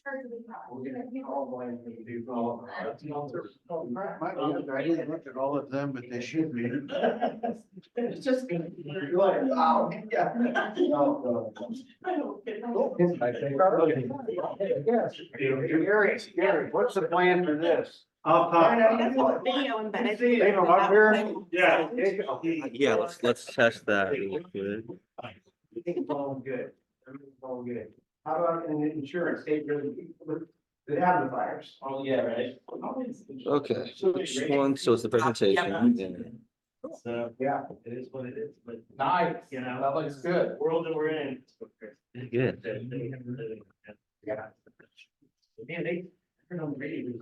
I didn't look at all of them, but they should be. It's just gonna be like, wow, yeah. Gary, what's the plan for this? I'll talk. Video embedded. Hey, no, up here? Yeah. Yeah, let's test that. Good. Everything's going good. Everything's going good. How about in the insurance, they really, they have the fires. Oh, yeah, right. Okay, so which one? So it's the presentation. So, yeah, it is what it is, but nice, you know, that looks good. World that we're in. Yeah, good. Yeah. Man, they turn on the radio.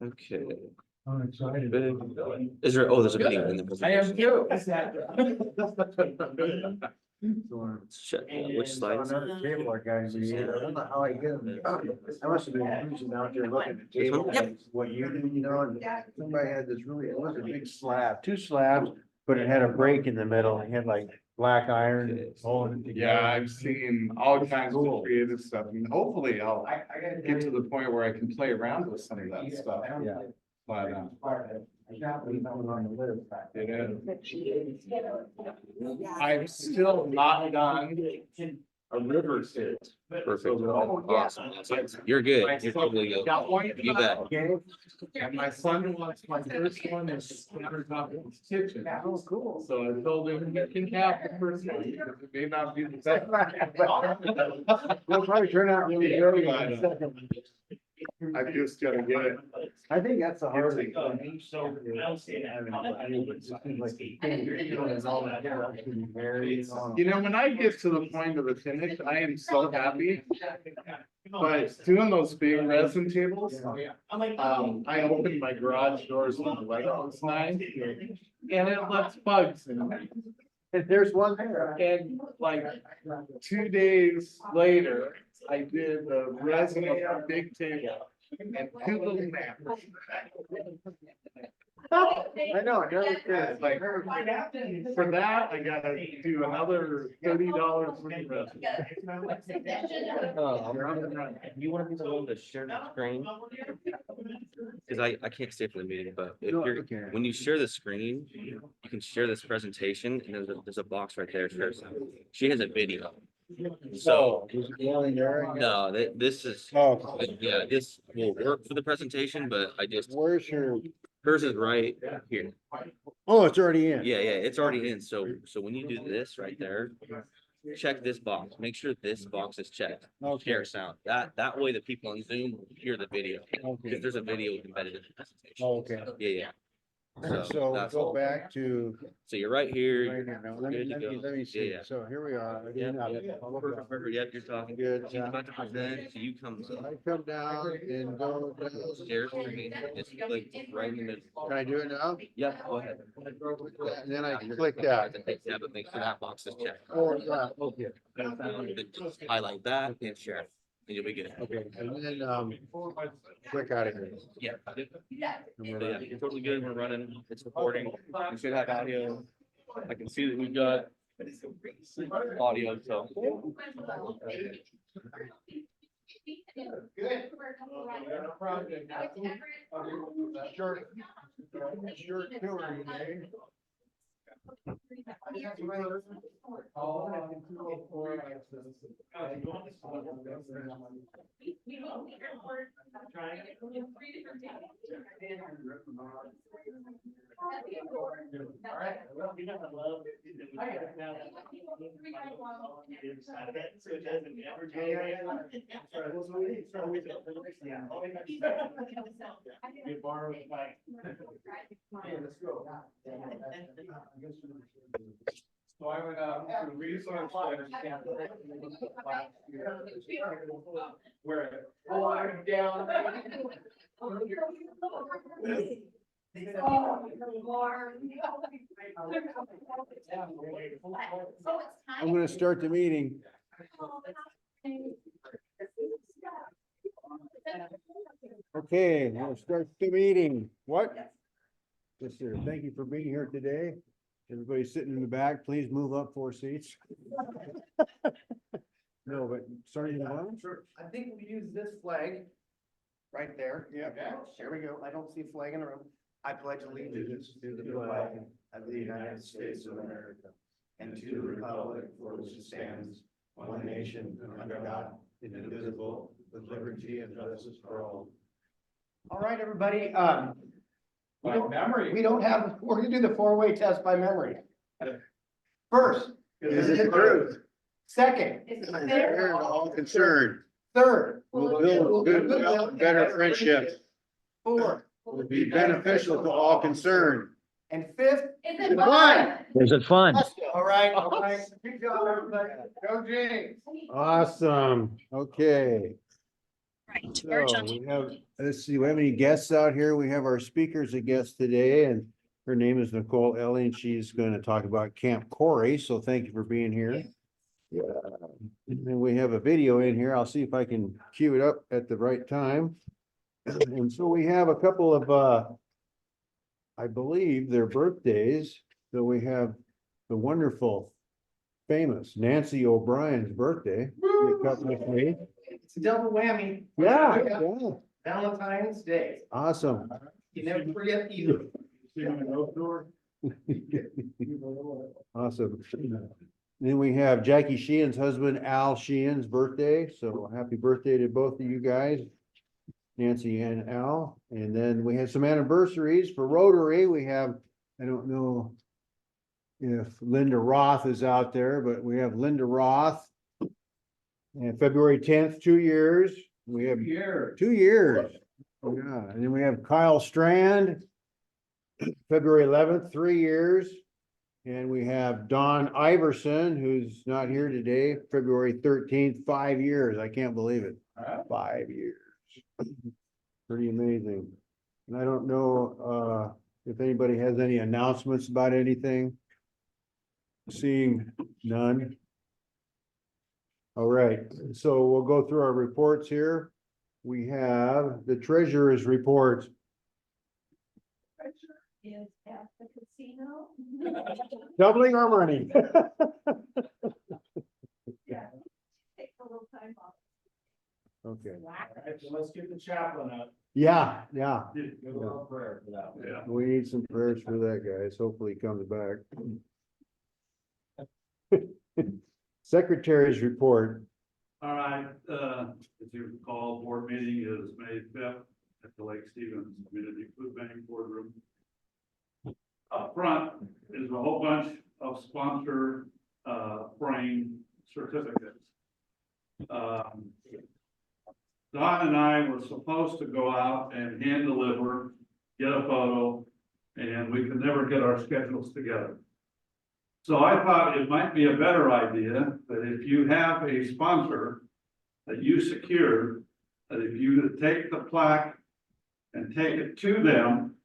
Okay. I'm excited. Big. Is there? Oh, there's a video in the presentation. too. Let's check which slides. Another table guys, I don't know how I get them. I must have been cruising out there looking at the This table. one? What you do, you know, and somebody had this really, it was a big slab, two slabs, but it had a break in the middle. It had like black iron holding it together. Yeah, I've seen all kinds of creative stuff and hopefully I'll get to the point where I can play around with some of that stuff. Yeah. But, it is. I'm still not done a river series. Perfect. Awesome. You're good. You're totally good. Got one. You bet. And my son wants my first one is countertop in his kitchen. Oh, cool. So I told him he can have the first one because it may not be the second. It'll probably turn out really good in the second one. I just gotta get it. I think that's the hardest thing. You know, when I get to the point of the finish, I am so happy. But doing those big resin tables, I opened my garage doors when the weather was nice. And it lets bugs in. There's one there. And like 2 days later, I did the resin of a big table and 2 little maps. I know, it does. It's like, for that, I gotta do another $30 for the resin. You want to be the one to share the screen? Because I can't stay for the meeting, but if you're, when you share the screen, you can share this presentation and there's a box right there. She has a video. So, no, this is, Oh, yeah, this will work for the presentation, but I just, where's your, hers is right here. oh, it's already in. Yeah, it's already in. So when you do this right there, check this box. Make sure this box is checked. Okay. Share sound. That way the people on Zoom will hear the video. Okay. Because there's a video embedded in the presentation. Okay. Yeah. So that's go all. back to. So you're right here. Right here now. Let me, good to let me, go. let me see. Yeah. So here we are. Yeah. Perfect. Perfect. Yep, you're talking. Good. She's about to present, so you come So I come down and go down. share screen. It's like right in the middle. Can I do it now? Yep, go ahead. And then I click that. Yeah, but make sure that box is checked. Oh, yeah, okay. Then just highlight that and share, and you'll be good. Okay, and then, click out of here. Yeah. So yeah, you're totally good. We're running. It's recording. We should have audio. I can see that we've got audio, so. Short touring, eh? So I went out to the resource center where I'm down. I'm gonna start the meeting. Okay, we'll start the meeting. What? Yes, sir. Thank you for being here today. Everybody sitting in the back, please move up 4 seats. No, but starting tomorrow? Sure. I think we use this flag right there. Yeah. There we go. I don't see a flag in the room. I pledge allegiance to the flag of the United States of America and to the republic for which it stands, one nation, under God, indivisible, with liberty and justice for all. All right, everybody, we don't have, we're gonna do the four-way test by memory. First. Is it truth? Second. Fair to all concerned. Third. Will build goodwill and better friendship. Fourth. Will be beneficial to all concerned. And fifth. Is it Fun. fun? Is it fun? All right, all right. Good job, everybody. Go James. Awesome, okay. Right, So merge on. we have, let's see, we have any guests out here? We have our speakers a guest today, and her name is Nicole Ellie, and she's gonna talk about Camp Corey, so thank you for being here. Yeah, and then we have a video in here. I'll see if I can cue it up at the right time. And so we have a couple of I believe their birthdays. So we have the wonderful, famous Nancy O'Brien's birthday. It's a double whammy. Yeah, yeah, Valentine's Day. awesome. You never forget either. Awesome. Then we have Jackie Sheehan's husband, Al Sheehan's birthday, so happy birthday to both of you guys. Nancy and Al, and then we have some anniversaries for Rotary. We have, I don't know if Linda Roth is out there, but we have Linda Roth. And February 10th, 2 years. We have 2 years. Yeah, and then we have Kyle Strand. February 11th, 3 years. And we have Don Iverson, who's not here today, February 13th, 5 years. I can't believe it. 5 years. Pretty amazing. And I don't know if anybody has any announcements about anything. Seeing none. All right, so we'll go through our reports here. We have the treasurer's report. Is at the casino. Doubling our money. Yeah. Take a little time off. Okay, So let's get the chaplain up. yeah. Good little prayer for that. Yeah. We need some prayers for that, guys. Hopefully he comes back. Secretary's report. All right, as you recall, board meeting is May 5th at the Lake Stevens Community Food Bank Boardroom. Up front is a whole bunch of sponsor frame certificates. Don and I were supposed to go out and hand deliver, get a photo, and we could never get our schedules together. So I thought it might be a better idea that if you have a sponsor that you secured, that if you take the plaque and take it to them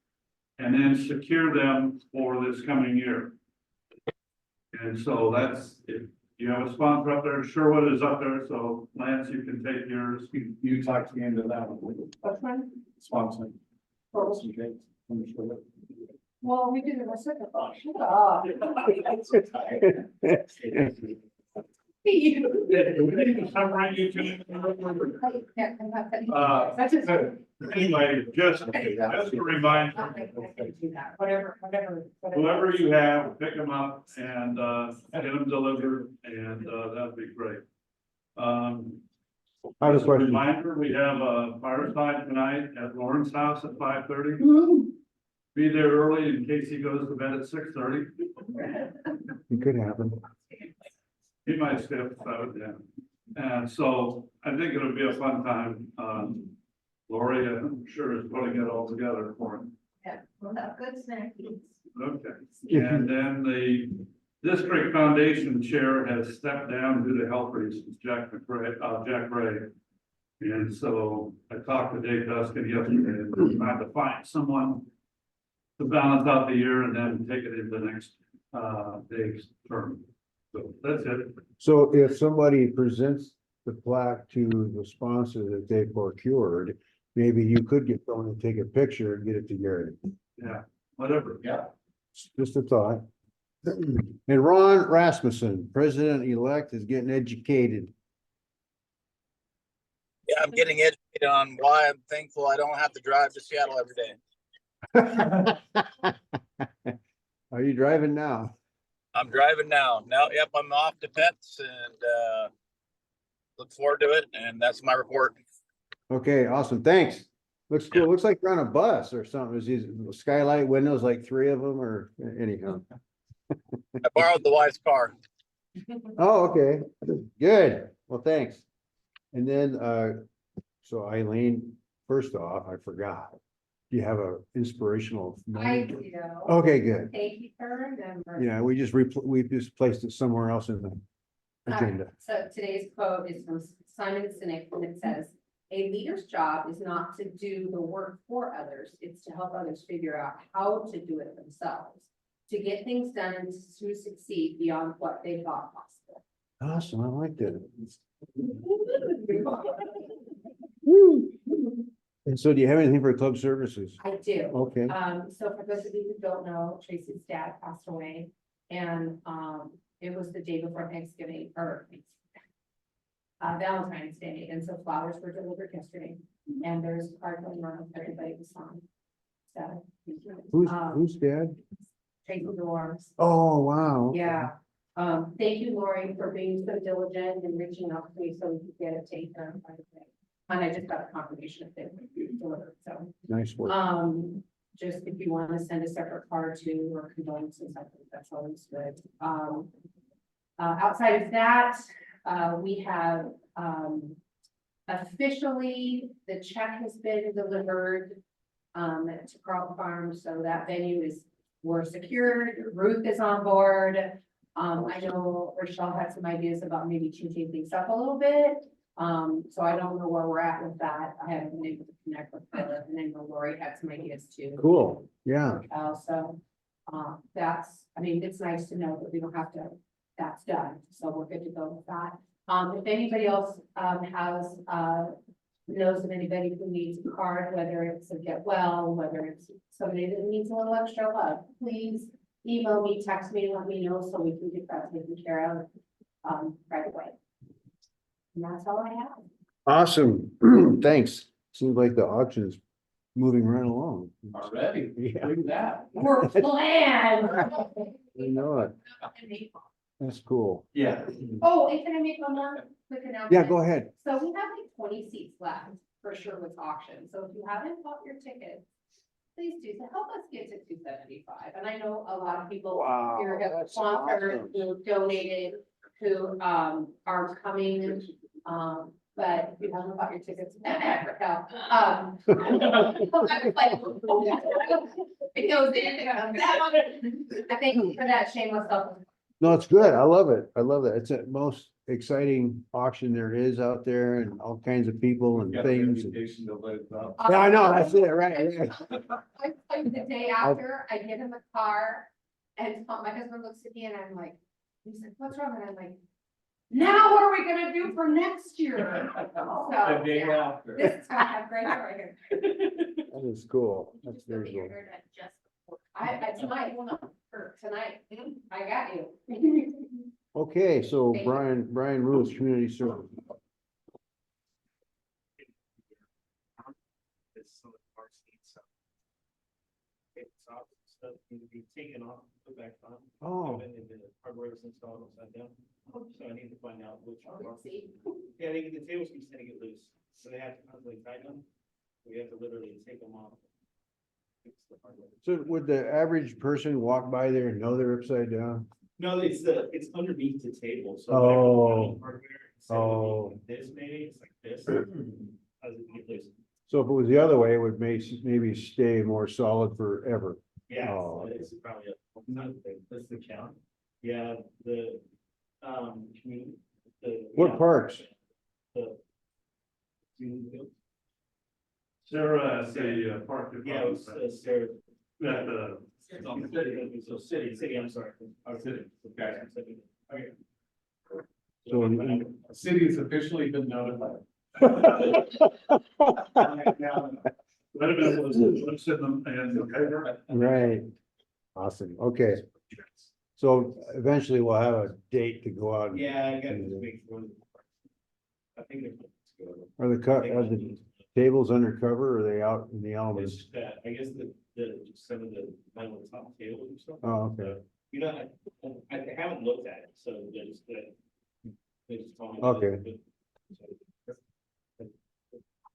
and then secure them for this coming year. And so that's, if you have a sponsor up there, Sherwood is up there, so Lance, you can take yours. You talked me into that one. What's one? Sponsoring. Well, we did it a second. Anyway, just a reminder, whoever you have, pick them up and get them delivered, and that'd be great. I have a As a question. reminder, we have a fireside tonight at Lauren's house at 5:30. Be there early in case he goes to bed at 6:30. It could happen. He might skip, so, yeah. And so I think it'll be a fun time. Lori, I'm sure is putting it all together for him. Yeah, we'll have good snackies. Okay, and then the district foundation chair has stepped down due to health reasons, Jack Ray. And so I talked to Dave Duskin yesterday, and we're trying to find someone to balance out the year and then take it into next, Dave's term. So that's it. So if somebody presents the plaque to the sponsor that they procured, maybe you could get someone to take a picture and get it to Gary. Yeah, whatever. Yeah. Just a thought. And Ron Rasmussen, president-elect, is getting educated. Yeah, I'm getting educated on why I'm thankful I don't have to drive to Seattle every day. Are you driving now? I'm driving now. Now, yep, I'm off to pets and look forward to it. And that's my report. Okay, awesome. Thanks. Looks cool. Looks like you're on a bus or something. Is these skylight windows, like 3 of them or anyhow? I borrowed the wife's car. Oh, okay. Good. Well, thanks. And then, so Eileen, first off, I forgot. Do you have a inspirational? I moment? do. Okay, good. Thank you for remembering. Yeah, we just placed it somewhere else in the agenda. So today's quote is from Simon Sinek, and it says, "A leader's job is not to do the work for others, it's to help others figure out how to do it themselves, to get things done and to succeed beyond what they thought possible." Awesome, I like that. And so do you have anything for club services? I do. Okay, So for those of you who don't know, Tracy's dad passed away, and, it was the day before Thanksgiving, or Valentine's Day, and so flowers were delivered yesterday, and there's a card going around with everybody was on. So. who's dad? Tracy Delorme's. Oh, wow. Yeah, thank you, Lori, for being so diligent and reaching out to me so we could get it taken. And I just got a confirmation of it delivered, so. Nice work. Just if you want to send a separate card to or condolences, I think that's always good. Outside of that, we have, officially, the check has been delivered, to Carlton Farms, so that venue is, we're secured, Ruth is on board. I know Rochelle had some ideas about maybe changing things up a little bit. So I don't know where we're at with that. I haven't been able to connect with her, and then Lori had some ideas too. Cool, yeah. So, that's, I mean, it's nice to know that we don't have to, that's done, so we're good to go with that. If anybody else, knows of anybody who needs a card, whether it's a get well, whether it's somebody that needs a little extra love, please email me, text me, and let me know so we can get that taken care of, right away. And that's all I have. Awesome. Thanks. Seems like the auction is moving right along. Already, Yeah, look at that. We're planned. I know it. That's cool. Yeah. Oh, and can I make one more quick announcement? Yeah, go ahead. So we have like 20 seats left for Sherwood's auction. So if you haven't bought your tickets, please do, to help us get to 275. And I know a lot of people Wow, here have that's sponsored, awesome. who donated, who are coming. But if you haven't bought your tickets, Raquel, it goes in. I think for that shameless self. No, it's good. I love it. I love that. It's the most exciting auction there is out there and all kinds of people and things. Yeah, I know. That's it, right? The day after, I get in the car and my husband looks at me and I'm like, he's like, what's wrong? And I'm like, now what are we gonna do for next year? So, yeah, after. this is gonna have great right here. That is cool. That's very cool. Tonight, or tonight, I got you. Okay, so Thank you. Brian Rules, Community Service. Stuff need to be taken off, put back on. Oh, And the hardware was installed upside down. So I need to find out which. See? Yeah, the tables keep sending it loose, so they have to constantly tighten them. We have to literally take them off. Fix the hardware. so would the average person walk by there and know they're upside down? No, it's underneath the table, so. Oh. Hardware, instead of Oh. being This maybe, it's like this. How does it get loose? So if it was the other way, it would maybe stay more solid forever. Yeah, Oh. it's probably that's the count. Yeah, the, What parks? The. Sarah at the park. Yeah, it was, Sarah. At the, So city, I'm sorry. City. Okay. Okay. So City has officially been notified. let him sit them and. right. Awesome. Okay. So eventually we'll have a date to go out. Yeah, I got to make sure. I think it's Are the tables undercover or are they out in the elements? It's that, I guess some of the metal top tables and stuff. Oh, okay. You know, I haven't looked at it, so there's that. They just told me.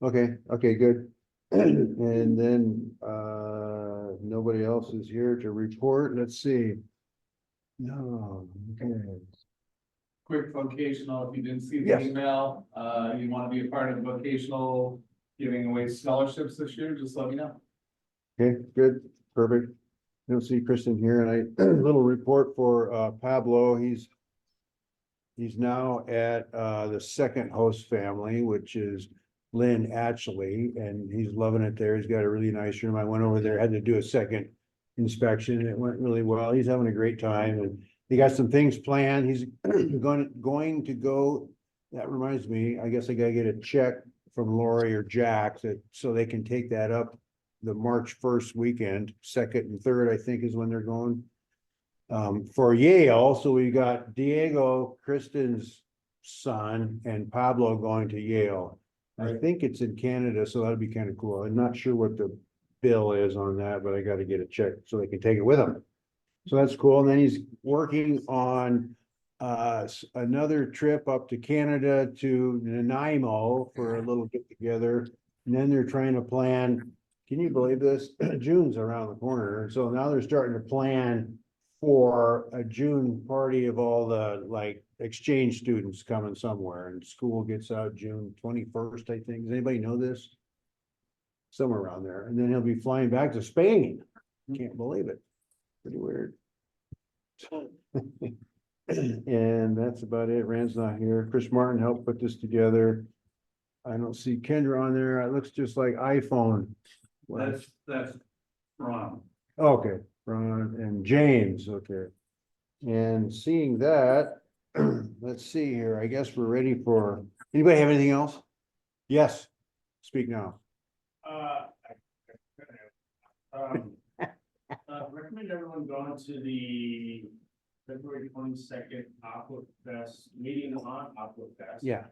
Okay. Okay, good. And then, nobody else is here to report. Let's see. No, okay. Quick vocational, if you didn't see the Yes. email, you want to be a part of vocational giving away scholarships this year, just let me know. Okay, good, perfect. I don't see Kristen here and little report for Pablo. He's now at the second host family, which is Lynn Atchley, and he's loving it there. He's got a really nice room. I went over there, had to do a second inspection. And it went really well. He's having a great time and he got some things planned. He's going to go. That reminds me, I guess I gotta get a check from Lori or Jack so they can take that up the March 1st weekend, 2nd and 3rd, I think is when they're going. For Yale, so we got Diego, Kristen's son, and Pablo going to Yale. I think it's in Canada, so that'd be kind of cool. I'm not sure what the bill is on that, but I gotta get a check so they can take it with them. So that's cool. And then he's working on another trip up to Canada to Nanaimo for a little get together. And then they're trying to plan, can you believe this? June's around the corner. And so now they're starting to plan for a June party of all the like exchange students coming somewhere, and school gets out June 21st, I think. Does anybody know this? Somewhere around there. And then he'll be flying back to Spain. Can't believe it. Pretty weird. And that's about it. Rand's not here. Chris Martin helped put this together. I don't see Kendra on there. It looks just like iPhone. That's Ron. Okay, Ron and James, okay. And seeing that, let's see here. I guess we're ready for, anybody have anything else? Yes, speak now. Recommend everyone going to the February 22nd Aqua Fest meeting on Aqua Fest. Yeah,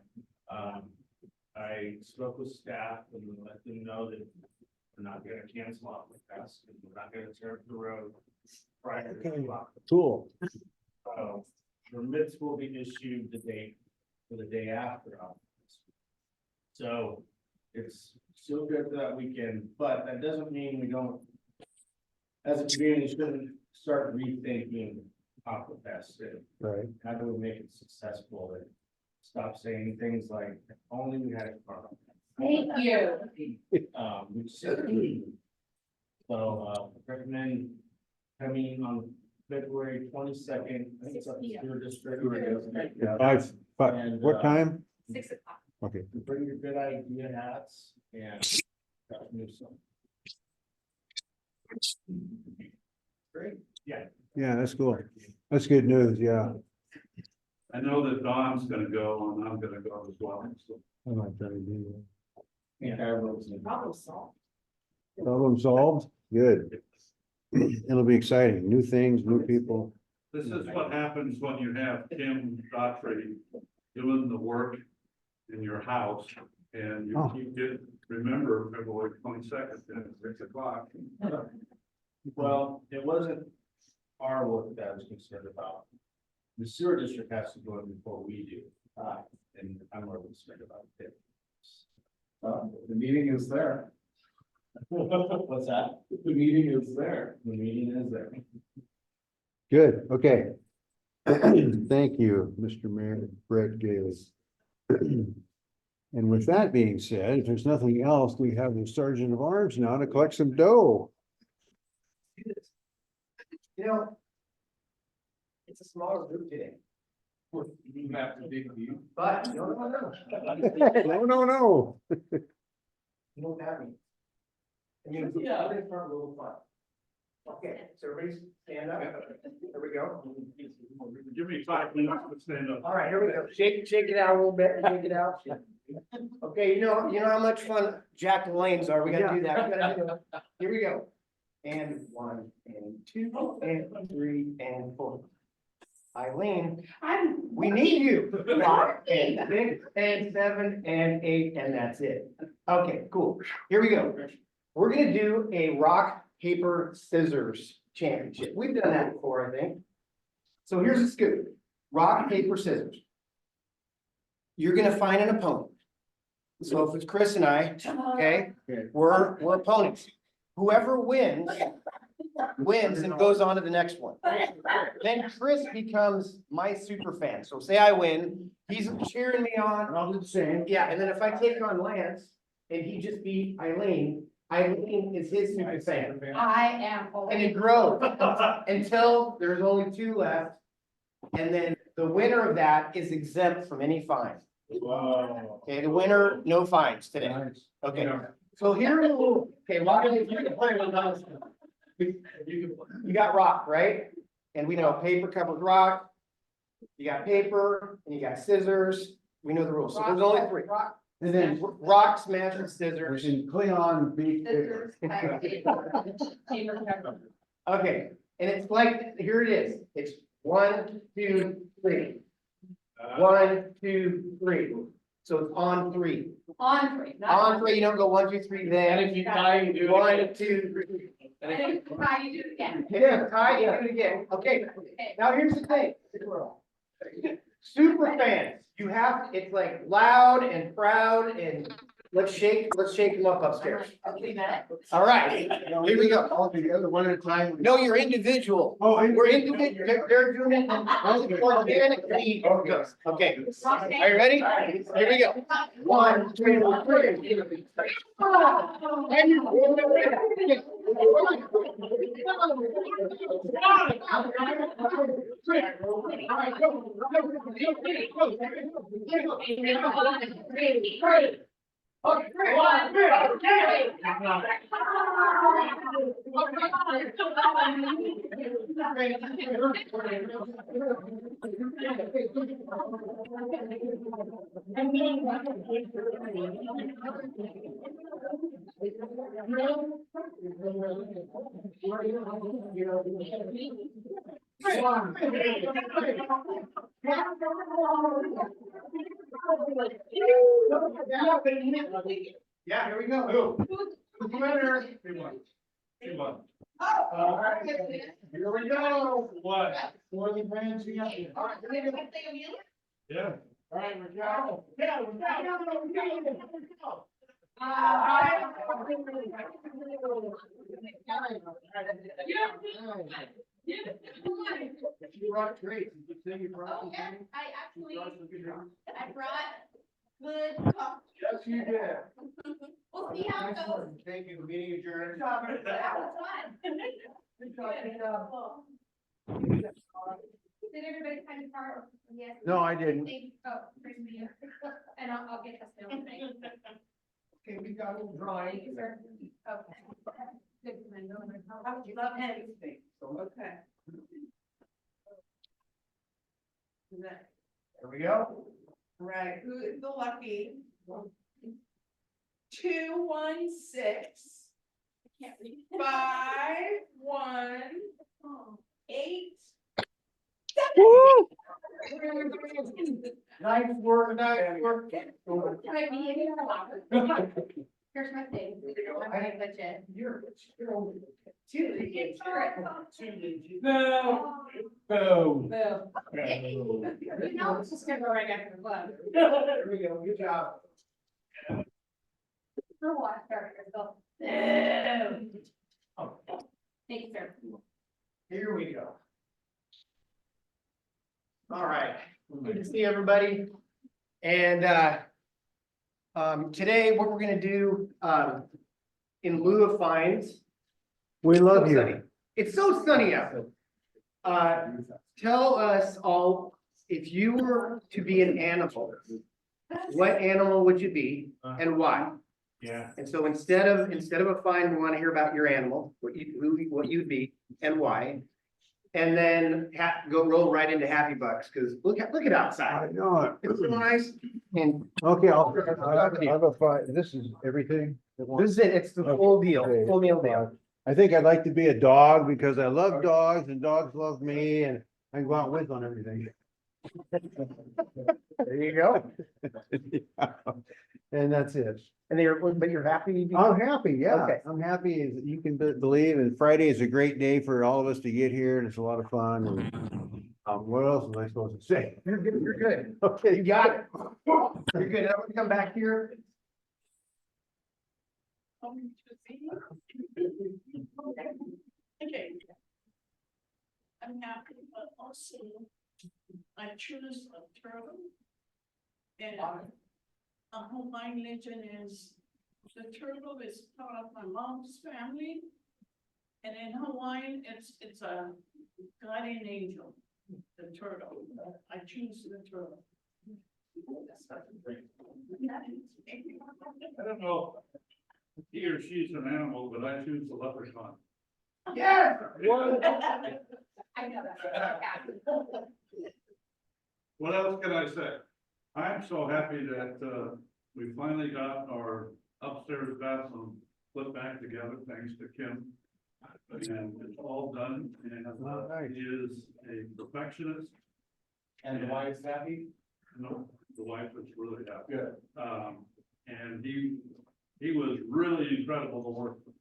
I spoke with staff and let them know that we're not gonna cancel Aqua Fest, and we're not gonna tear up the road prior to Aqua. cool. Permits will be issued for the day after Aqua Fest. So it's still good for that weekend, but that doesn't mean we don't, as a community, shouldn't start rethinking Aqua Fest and Right. how do we make it successful and stop saying things like, if only we had a car. Thank you. So, recommend coming on February 22nd. I think it's up to your district. What time? 6 o'clock. Okay, Bring your good idea hats and. do some- Great, yeah. yeah, that's cool. That's good news, yeah. I know that Don's gonna go and I'm gonna go as well. So I might try to do Yeah. Problem solved. that. Problem solved? Good. It'll be exciting. New things, new people. this is what happens when you have Tim Daughtry doing the work in your house and you Oh. keep it, remember February 22nd at 6 o'clock. Well, it wasn't our work that I was concerned about. The sewer district has to do it before we do, and I'm more concerned about it. The meeting is there. What's that? The meeting is there. The meeting is there. Good, okay. Thank you, Mr. Mayor Brett Gailey. And with that being said, if there's nothing else, we have the Sergeant of Arms now to collect some dough. You know, it's a smaller group today, You have to dig deep. but no. No. You know what that means? It means yeah, it's for a little fun. Okay, so everybody stand up. Here we go. Give me 5 minutes to stand up. All right, here we go. Shake it out a little bit, shake it out. Okay, you know how much fun Jack Lanes are. We gotta do that. We gotta do it. Here we go. And 1 and 2 and 3 and 4. Eileen, we need you. Rock and 6 and 7 and 8, and that's it. Okay, cool. Here we go. We're gonna do a rock, paper, scissors championship. We've done that before, I think. So here's the scoop. Rock, paper, scissors. You're gonna find an opponent. So if it's Chris and I, okay, we're opponents. Whoever wins and goes on to the next one. Then Chris becomes my super fan. So say I win, he's cheering me on. I'll do the same. Yeah, and then if I take on Lance and he just beat Eileen, Eileen is his super fan. I am. And it grows until there's only 2 left. And then the winner of that is exempt from any fine. Wow. Okay, the winner, no fines today. Nice. Okay, so here are the rules. Okay, Rock, you can play with us. You got rock, right? And we know paper covers rock. You got paper and you got scissors. We know the rules. So there's only 3. And then Rock, smash, and we scissors. can Cleon beat. Scissors, paper, paper. Okay, and it's like, here it is. It's 1, 2, 3. 1, 2, 3. So it's on 3. On three. not On 3, you don't go 1, 2, 3, then. And if you tie, you do it 1, again. 2, 3. And then how you do it again. Yeah, tie, you do it again. Okay, now here's the thing. Super fans, you have, it's like loud and proud and let's shake them up upstairs. Okay, Matt. All right, here we go. All together, one at a time. No, you're individual. Oh, We're individual, they're doing it organically. Okay, are you ready? Here we go. 1, 2, 3. And you. Yeah, here we go. Who's the winner? Come on. All right, here we go. What? For the grand champion. All right, Yeah. all right, we're go. You rock great. Did you say you brought Oh, yeah, something? I actually, You brought some good rock? I brought good coffee. Yes, you did. We'll see how it goes. Excellent. Thank you. Meeting adjourned. That was fun. Good job, good job. Cool. Did everybody kind of part? Yes. No, I didn't. Oh, praise me. And I'll get this down tonight. Okay, we got a little drawing. Thank you, sir. Okay. Good. How would you love him? Okay. There we go. Right, who is the lucky? 2, 1, 6. Can't read. 5, 1, 8. Nice work, nice work. Can I be in here? Here's my thing. I'm gonna put it. You're. No. Boom. Boom. You know, it's just gonna go right after the club. There we go, good job. For what? Go. Oh, Thank you, sir. here we go. All right, good to see everybody. And, today what we're gonna do, in lieu of fines. We love So sunny. you. It's so sunny out. Tell us all, if you were to be an animal, what animal would you be and why? Yeah. And so instead of a fine, we want to hear about your animal, what you'd be and why. And then go roll right into Happy Bucks, because look at I outside. know it. It's so nice. And Okay, I have a five, this is everything. this is it, it's the full deal, Okay. full meal deal. I think I'd like to be a dog because I love dogs and dogs love me and I can go out with on everything. There you go. And that's it. And but you're happy? I'm happy, yeah. Okay. I'm happy as you can believe, and Friday is a great day for all of us to get here, and it's a lot of fun. And, what else am I supposed to say? You're good, you're good. Okay. You got it. You're good. Now we come back here. Okay. I'm happy, but also I choose a turtle. And a Hawaiian legend is, the turtle is part of my mom's family. And in Hawaiian, it's a guardian angel, the turtle. I choose the turtle. I don't know if he or she's an animal, but I choose the leprechaun. Yes. I know that. What else can I say? I'm so happy that, we finally got our upstairs bathroom put back together, thanks to Kim. And it's all done, and he is a perfectionist. And the wife's happy? No, the wife was really happy. Good. And he was really incredible to work with.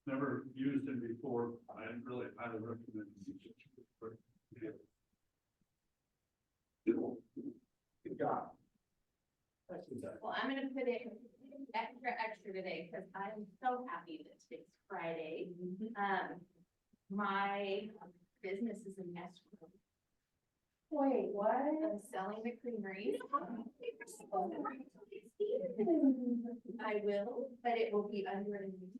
Never used him before. I really highly recommend him. Good job. Well, I'm gonna put it extra today, because I'm so happy that it's Friday. My business is a mess. Wait, what? I'm selling the creamery. I will, but it will be under a new.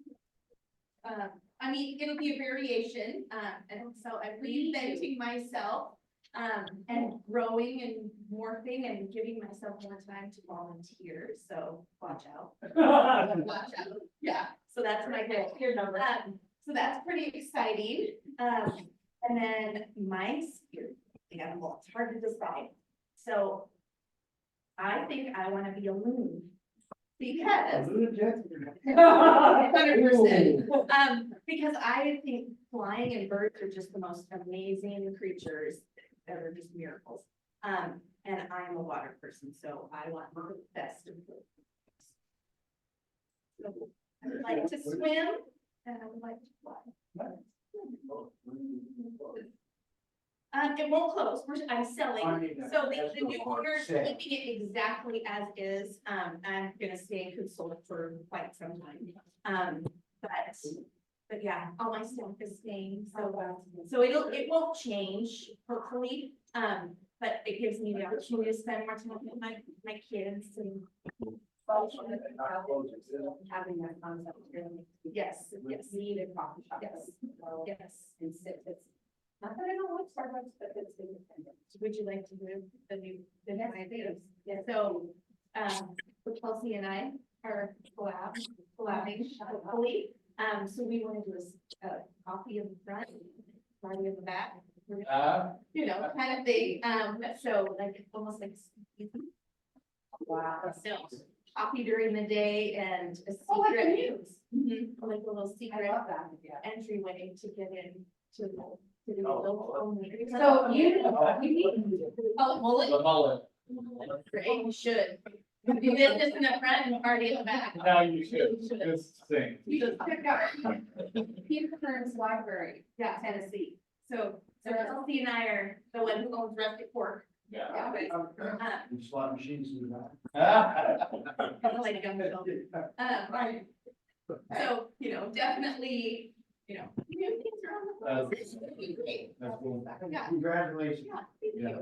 I mean, it'll be a variation, and so I'm reinventing myself, and growing and morphing and giving myself more time to volunteer, so watch out. Watch out, yeah, so that's my goal. So that's pretty exciting, and then my spirit animal, it's hard to decide. So I think I wanna be a loon. Because 100%. Because I think flying and birds are just the most amazing creatures that are just miracles. And I'm a water person, so I want the best of both. So I would like to swim and I would like to fly. It won't close, I'm selling, so the new owner is keeping it exactly as is, I'm gonna stay consultant for quite some time. But yeah, all my stuff is staying, so it won't change, hopefully, but it gives me the opportunity to spend more time with my kids and. Having that concept, really. Yes, Need a coffee shop. Yes. Yes. And sit, it's, not that I don't like Starbucks, but it's independent. Would you like to do the new, the next ideas? Yeah, so, Chelsea and I are collabing, hopefully. So we want to do a coffee in the front, party in the back. You know, kind of thing, so like, almost like. Wow. So, coffee during the day and a like the secret. news. Like a little I secret love that, yeah. entryway to get in to the adults only. So you. Oh, mullet? The mullet. Great, you should. Do business in the front and party in the back. Now you should, just sing. You just check out Peter Kearns Library, yeah, Tennessee. So Chelsea and I are the one who owns Rustic Fork. Yeah. Slot machines in that. Kind of like young adult. So, definitely, new things around the. That's- Great. That's cool. Yeah. Congratulations. Yeah,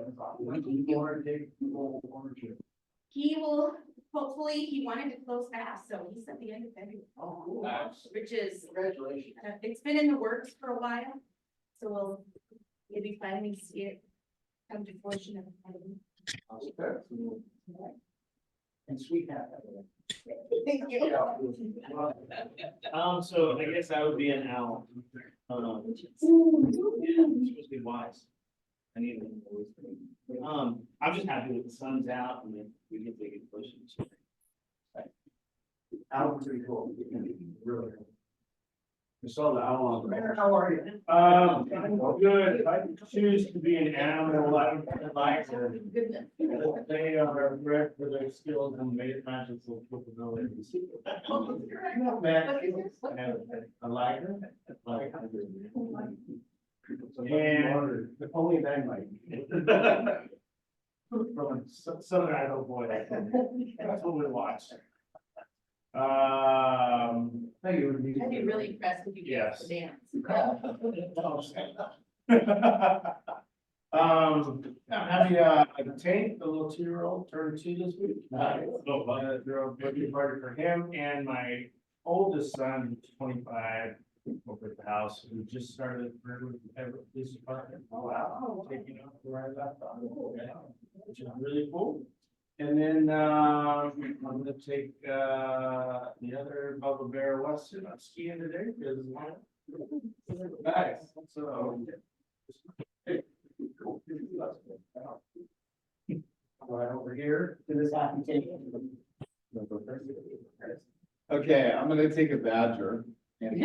thank you. You want to take full ownership. He will, hopefully, he wanted to close fast, so he said the end of February. Oh, cool. Nice. Which is, Congratulations. it's been in the works for a while, so we'll maybe finally see it come to fruition. And sweet hat. Thank you. So I guess I would be an owl. Yeah, I'm supposed to be wise. I need to. I'm just happy that the sun's out and then we get to get pushing. That was pretty cool. Really. How are you? Good. I choose to be an animal lifer. They are bred for their skills and magical capabilities. A liger. And Napoleon Dynamite. From Southern Idaho boy. That's what we watch. I'd be really impressed if you did Yes. the dance. I'm having a Tank, the little 2-year-old, turned 2 this week. They're a birthday party for him and my oldest son, who's 25, over at the house, who just started with Everett Police Department. Oh, wow. Taking up where I left off, which is really cool. And then, I'm gonna take, the other Bubba Bear Western, I'm skiing today, because nice, so. Right over here to this happy table. Okay, I'm gonna take a badger. And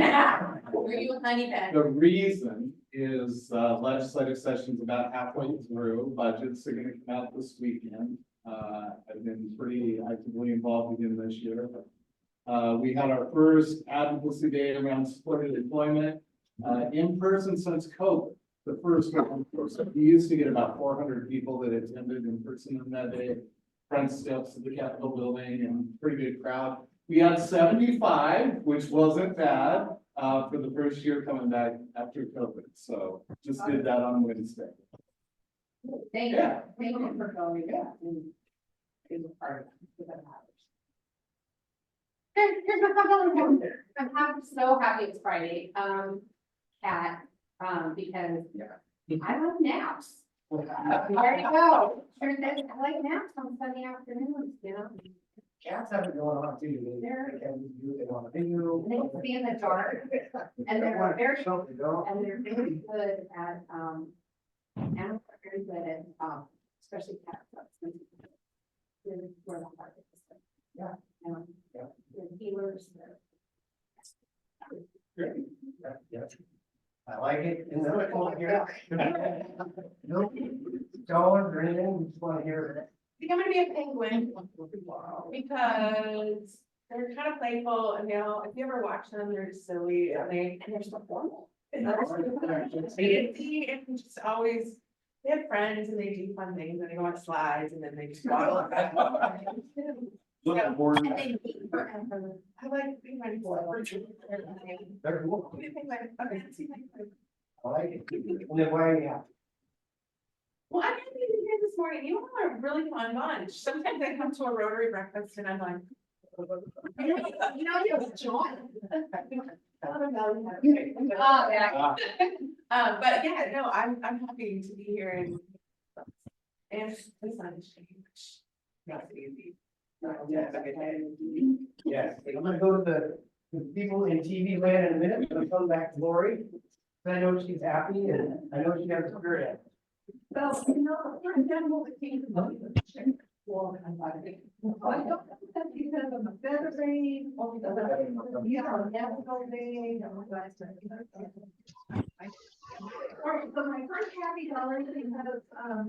Were you a honey the badger? reason is legislative session's about halfway through, budgets are gonna come out this weekend. I've been pretty actively involved again this year. We had our first advocacy day around supported employment, in person since COVID. The first one, we used to get about 400 people that attended in person on that day. Front steps of the Capitol building and pretty good crowd. We had 75, which wasn't bad, for the first year coming back after COVID. So just did that on Wednesday. Thank you, Yeah. thank you for going, yeah. and being a part of that matters. Here's my calendar. So happy it's Friday, Kat, because I love naps. There you go. Sure does. I like naps on Sunday afternoons, you know. Cats have it going on too. They're- They can do it on video. They can see in the dark, and they're very, So they don't. and they're very good at, animals are very good at, especially cats. They're where the heart is. Yeah. Yeah. They're healers. Yeah. I like it. And then I want to hear. No, dogs or anything, just want to hear it. I think I'm gonna be a penguin because they're kind of playful and if you ever watch them, they're just silly and they're so formal. And that's and just always, they have friends and they do fun things and they go on slides and then they just waddle. And they meet forever. I like being ready for it. They're cool. Okay, see penguin. I like it. And then why, yeah. Well, I'm happy to be here this morning. You all are a really fun bunch. Sometimes I come to a Rotary breakfast and I'm like. You know, you're John. Oh, yeah. But yeah, no, I'm happy to be here and the sun is shining. That's easy. Yes, I'm gonna go to the people in TV land in a minute, I'm gonna come back to Lori. I know she's happy and I know she has a spirit. Well, I'm done with the team. Well, I'm not big. I don't know that because of the feathering or the, national day. Alright, so my first happy dollar is because,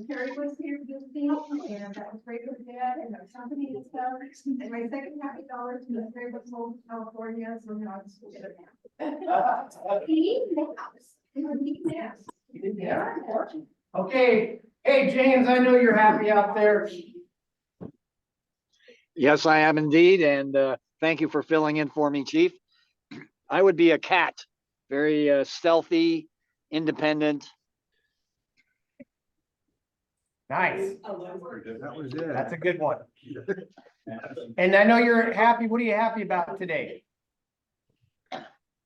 Terry was here visiting, and that was great with Dad and our company and stuff. And my second happy dollar is because Terry was home to California, so now I'm school now. He naps. He naps. Yeah. Okay, hey, James, I know you're happy out there. Yes, I am indeed, and thank you for filling in for me, Chief. I would be a cat, very stealthy, independent. Nice, That was it. that's a good one. And I know you're happy, what are you happy about today?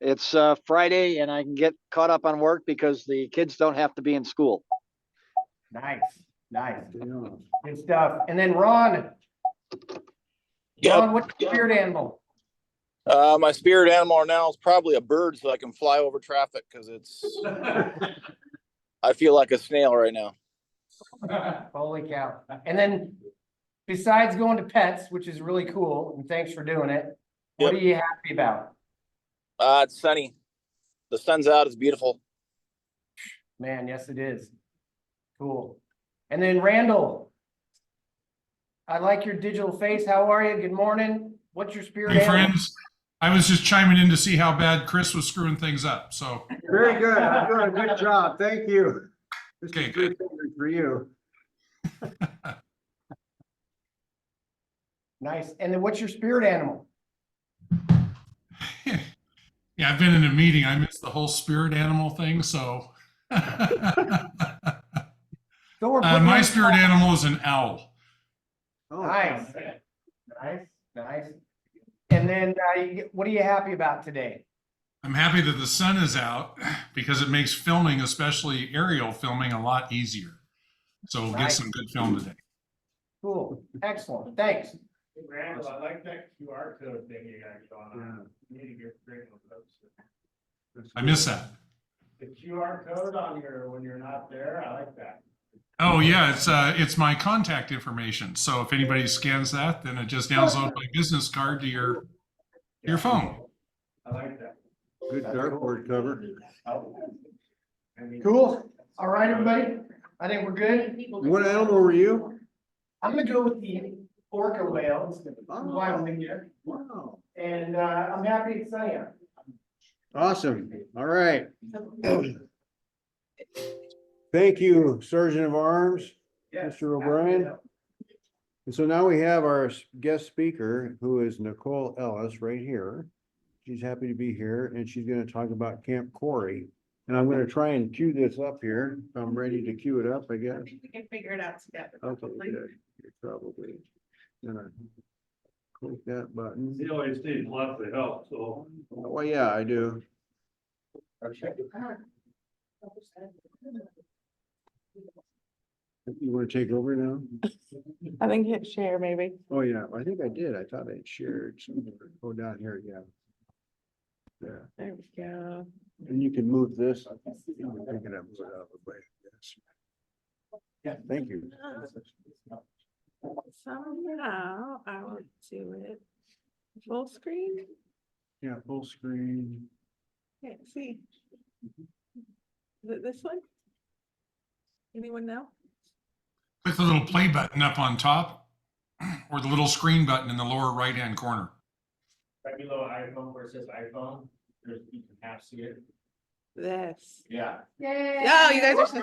It's Friday, and I can get caught up on work because the kids don't have to be in school. Nice, nice, good stuff. And then Ron. Yep. Ron, what's your spirit animal? My spirit animal now is probably a bird so I can fly over traffic because I feel like a snail right now. Holy cow. And then besides going to pets, which is really cool, and thanks for doing it, what are Yep. you happy about? It's sunny. The sun's out, it's beautiful. Man, yes, it is. Cool. And then Randall. I like your digital face. How are you? Good morning. What's your spirit Hey, animal? friends. I was just chiming in to see how bad Chris was screwing things up. So, Very good. I'm doing a good job. Thank you. This Okay, is good for you. Nice. And then what's your spirit animal? yeah, I've been in a meeting. I missed the whole spirit animal thing. So, So we're putting my in- spirit animal is an owl. Oh, Nice. Nice. And then what are you happy about today? I'm happy that the sun is out because it makes filming, especially aerial filming, a lot easier. So we'll get Right. some good film today. Cool. Excellent. Thanks. Randall, I like that QR code thing you got going on. You need to get straight with those. I miss that. The QR code on when you're not there, I like that. Oh yeah, it's my contact information. So if anybody scans that, then it just downloads my business card to your phone. I like that. good dartboard cover. Cool. All right, everybody. I think we're good. What animal were you? I'm gonna go with the orca whale. Wyoming here. Wow. And I'm happy it's sunny out. Awesome. All right. Thank you, Sergeant of Arms, Mr. O'Brien. And so now we have our guest speaker, who is Nicole Ellis right here. She's happy to be here, and she's gonna talk about Camp Corey. And I'm gonna try and cue this up here. I'm ready to cue it up, I guess. We can figure it out together. Okay, good. You're probably gonna click that button. He always needs lots of help, so. Oh, yeah, I do. You wanna take over now? I think hit share maybe. Oh, yeah, I think I did. I thought I'd shared somewhere. Go down here, yeah. There, There we go. and you can move this. You can pick it up, move it out of the way. Yes. Yeah, thank you. Somehow I will do it. Full screen? Yeah, full screen. Can't see. Is it this one? Anyone know? Click the little play button up on top or the little screen button in the lower right-hand corner. Right below iPhone where it says iPhone, you can half see it. This. Yeah. Yay. Oh, you guys are so.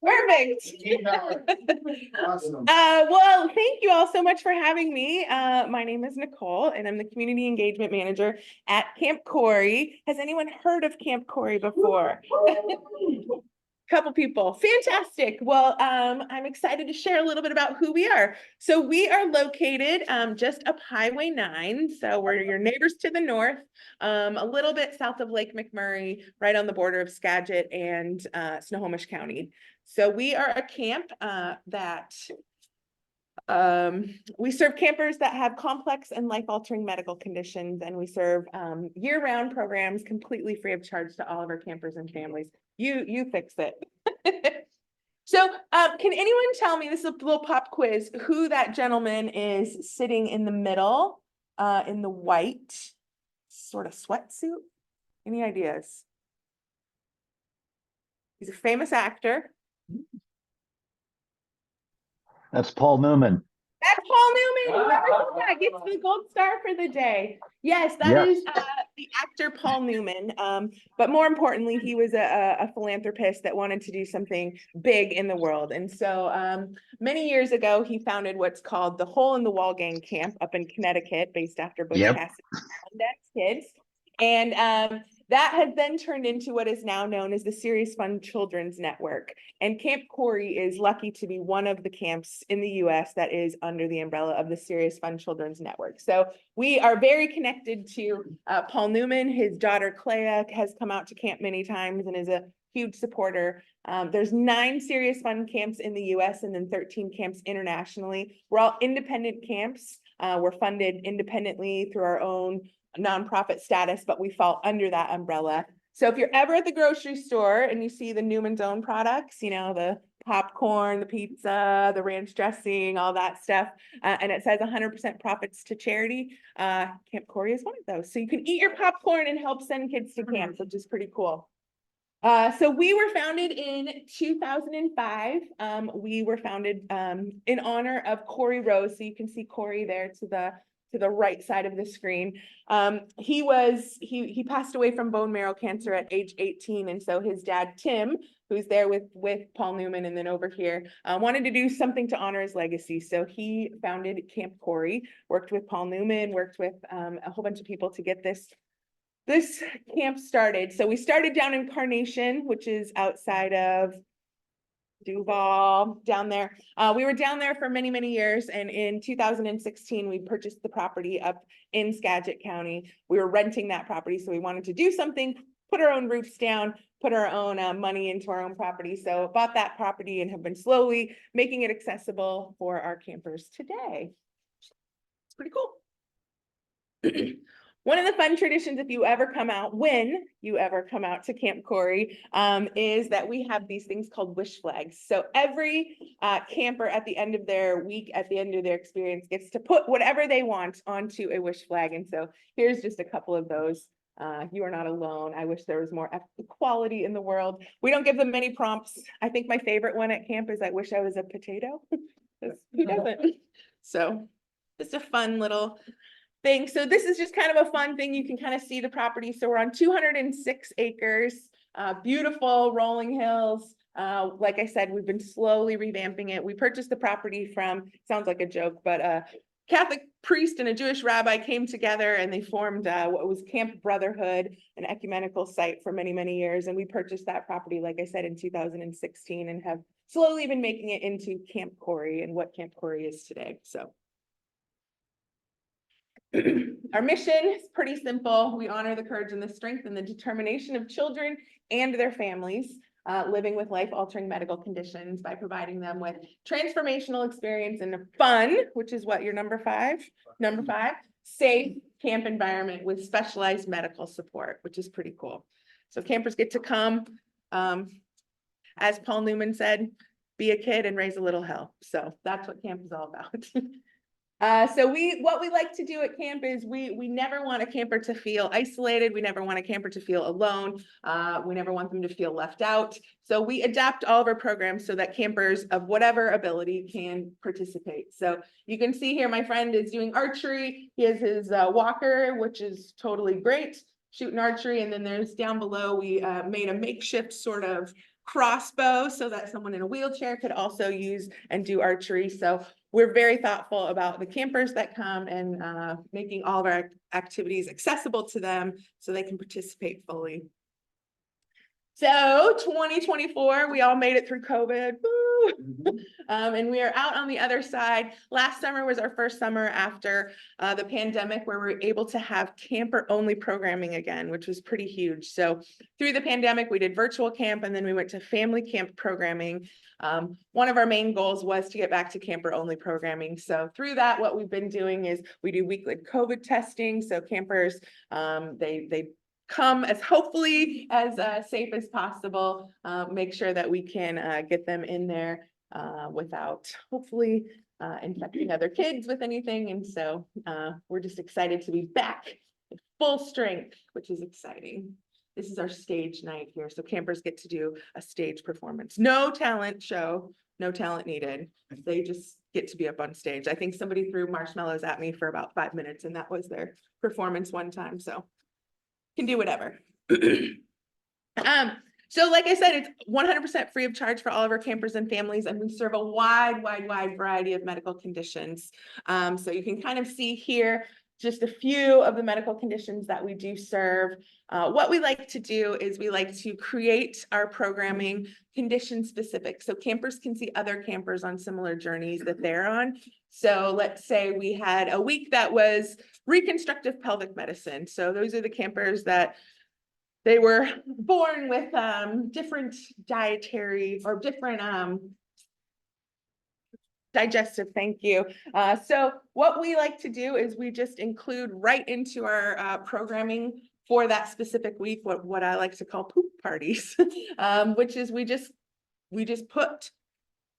Perfect. Awesome. Well, thank you all so much for having me. My name is Nicole and I'm the Community Engagement Manager at Camp Corey. Has anyone heard of Camp Corey before? Couple people. Fantastic. Well, I'm excited to share a little bit about who we are. So we are located just up Highway 9. So we're your neighbors to the north, a little bit south of Lake McMurray, right on the border of Skagit and Snohomish County. So we are a camp that we serve campers that have complex and life-altering medical conditions, and we serve year-round programs completely free of charge to all of our campers and families. You fix it. So can anyone tell me, this is a little pop quiz, who that gentleman is sitting in the middle in the white sort of sweatsuit? Any ideas? He's a famous actor. That's Paul Newman. That's Paul Newman. Whoever said that gets the gold star for the day. Yes, that is the actor Paul Newman. But more importantly, he was a philanthropist that wanted to do something big in the world. And so many years ago, he founded what's called the Hole in the Wall Gang Camp up in Connecticut, based after Butch Cassidy and Sundance Kids. And that has then turned into what is now known as the Serious Fun Children's Network. And Camp Corey is lucky to be one of the camps in the US that is under the umbrella of the Serious Fun Children's Network. So we are very connected to Paul Newman. His daughter Clea has come out to camp many times and is a huge supporter. There's 9 Serious Fun camps in the US and then 13 camps internationally. We're all independent camps. We're funded independently through our own nonprofit status, but we fall under that umbrella. So if you're ever at the grocery store and you see the Newman's Own products, you know, the popcorn, the pizza, the ranch dressing, all that stuff. And it says 100% profits to charity. Camp Corey is one of those. So you can eat your popcorn and help send kids to camps, which is pretty cool. So we were founded in 2005. We were founded in honor of Corey Rose. So you can see Corey there to the right side of the screen. He passed away from bone marrow cancer at age 18. And so his dad, Tim, who's there with Paul Newman and then over here, wanted to do something to honor his legacy. So he founded Camp Corey, worked with Paul Newman, worked with a whole bunch of people to get this camp started. So we started down in Carnation, which is outside of Duval, down there. We were down there for many, many years. And in 2016, we purchased the property up in Skagit County. We were renting that property. So we wanted to do something, put our own roofs down, put our own money into our own property. So bought that property and have been slowly making it accessible for our campers today. It's pretty cool. One of the fun traditions, if you ever come out, when you ever come out to Camp Corey, is that we have these things called wish flags. So every camper at the end of their week, at the end of their experience, gets to put whatever they want onto a wish flag. And so here's just a couple of those. You are not alone. I wish there was more equality in the world. We don't give them many prompts. I think my favorite one at camp is I wish I was a potato. Who doesn't? So just a fun little thing. So this is just kind of a fun thing. You can kind of see the property. So we're on 206 acres, beautiful rolling hills. Like I said, we've been slowly revamping it. We purchased the property from, sounds like a joke, but a Catholic priest and a Jewish rabbi came together and they formed what was Camp Brotherhood, an ecumenical site for many, many years. And we purchased that property, like I said, in 2016 and have slowly been making it into Camp Corey and what Camp Corey is today. So our mission is pretty simple. We honor the courage and the strength and the determination of children and their families living with life-altering medical conditions by providing them with transformational experience and fun, which is what your number five, safe camp environment with specialized medical support, which is pretty cool. So campers get to come, as Paul Newman said, be a kid and raise a little hell. So that's what camp is all about. So what we like to do at camp is we never want a camper to feel isolated. We never want a camper to feel alone. We never want them to feel left out. So we adapt all of our programs so that campers of whatever ability can participate. So you can see here, my friend is doing archery. He has his walker, which is totally great, shooting archery. And then there's down below, we made a makeshift sort of crossbow so that someone in a wheelchair could also use and do archery. So we're very thoughtful about the campers that come and making all of our activities accessible to them so they can participate fully. So 2024, we all made it through COVID. Woo! And we are out on the other side. Last summer was our first summer after the pandemic where we were able to have camper only programming again, which was pretty huge. So through the pandemic, we did virtual camp and then we went to family camp programming. One of our main goals was to get back to camper only programming. So through that, what we've been doing is we do weekly COVID testing. So campers, they come as hopefully as safe as possible, make sure that we can get them in there without hopefully infecting other kids with anything. And so we're just excited to be back at full strength, which is exciting. This is our stage night here. So campers get to do a stage performance. No talent show, no talent needed. They just get to be up on stage. I think somebody threw marshmallows at me for about 5 minutes and that was their performance one time. So can do whatever. So like I said, it's 100% free of charge for all of our campers and families, and we serve a wide variety of medical conditions. So you can kind of see here just a few of the medical conditions that we do serve. What we like to do is we like to create our programming condition specific. So campers can see other campers on similar journeys that they're on. So let's say we had a week that was reconstructive pelvic medicine. So those are the campers that they were born with different dietary or different digestive, thank you. So what we like to do is we just include right into our programming for that specific week, what I like to call poop parties, which is we just put